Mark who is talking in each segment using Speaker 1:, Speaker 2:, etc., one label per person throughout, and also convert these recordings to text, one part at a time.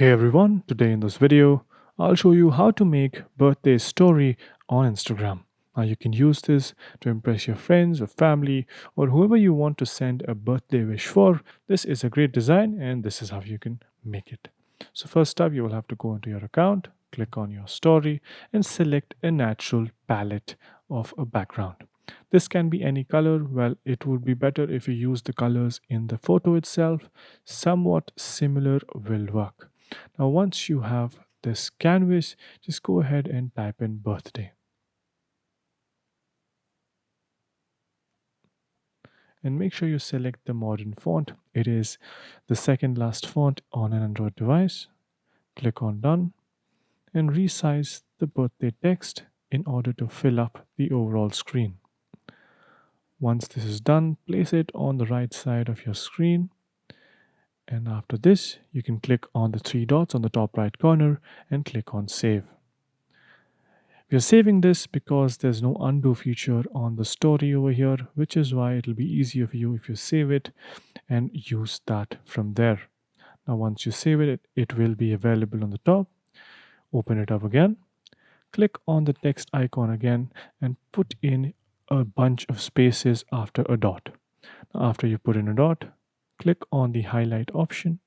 Speaker 1: Hey everyone, today in this video, I'll show you how to make birthday story on Instagram. Now you can use this to impress your friends or family or whoever you want to send a birthday wish for. This is a great design and this is how you can make it. So first up, you will have to go into your account, click on your story and select a natural palette of a background. This can be any color. Well, it would be better if you use the colors in the photo itself. Somewhat similar will work. Now, once you have this canvas, just go ahead and type in birthday. And make sure you select the modern font. It is the second last font on an Android device. Click on done and resize the birthday text in order to fill up the overall screen. Once this is done, place it on the right side of your screen. And after this, you can click on the three dots on the top right corner and click on save. We are saving this because there's no undo feature on the story over here, which is why it'll be easier for you if you save it and use that from there. Now, once you save it, it will be available on the top. Open it up again. Click on the text icon again and put in a bunch of spaces after a dot. Now, after you put in a dot, click on the highlight option.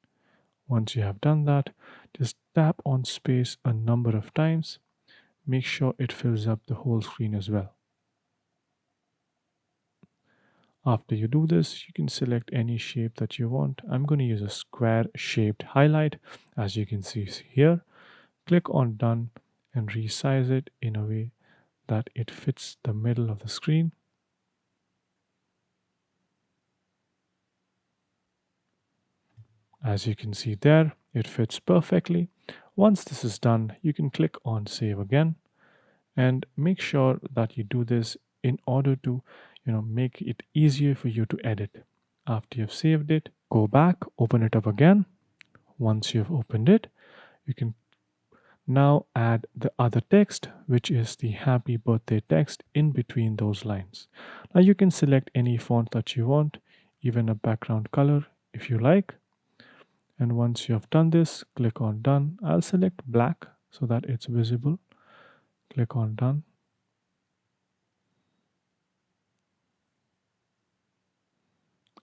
Speaker 1: Once you have done that, just tap on space a number of times. Make sure it fills up the whole screen as well. After you do this, you can select any shape that you want. I'm going to use a square shaped highlight, as you can see here. Click on done and resize it in a way that it fits the middle of the screen. As you can see there, it fits perfectly. Once this is done, you can click on save again and make sure that you do this in order to make it easier for you to edit. After you've saved it, go back, open it up again. Once you've opened it, you can now add the other text, which is the happy birthday text in between those lines. Now you can select any font that you want, even a background color if you like. And once you have done this, click on done. I'll select black so that it's visible. Click on done.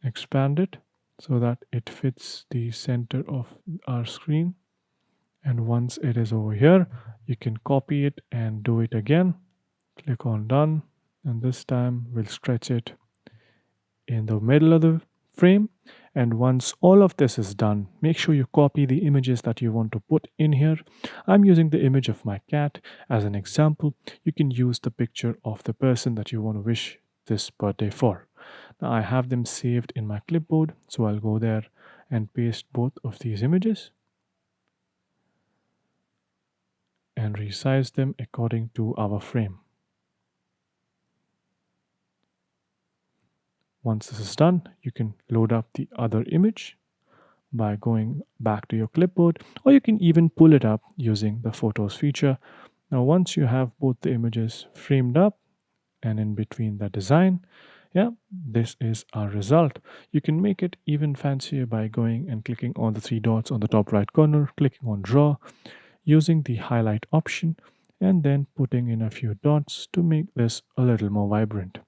Speaker 1: Expand it so that it fits the center of our screen. And once it is over here, you can copy it and do it again. Click on done. And this time we'll stretch it in the middle of the frame. And once all of this is done, make sure you copy the images that you want to put in here. I'm using the image of my cat as an example. You can use the picture of the person that you want to wish this birthday for. Now I have them saved in my clipboard, so I'll go there and paste both of these images and resize them according to our frame. Once this is done, you can load up the other image by going back to your clipboard, or you can even pull it up using the photos feature. Now, once you have both the images framed up and in between the design, this is our result. You can make it even fancier by going and clicking on the three dots on the top right corner, clicking on draw, using the highlight option, and then putting in a few dots to make this a little more vibrant.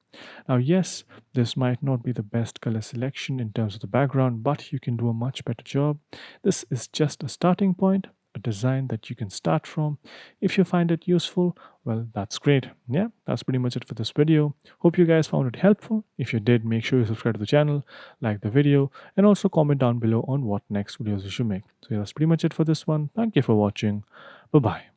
Speaker 1: Now, yes, this might not be the best color selection in terms of the background, but you can do a much better job. This is just a starting point, a design that you can start from. If you find it useful, well, that's great. Yeah, that's pretty much it for this video. Hope you guys found it helpful. If you did, make sure you subscribe to the channel, like the video, and also comment down below on what next videos you should make. So yeah, that's pretty much it for this one. Thank you for watching. Bye-bye.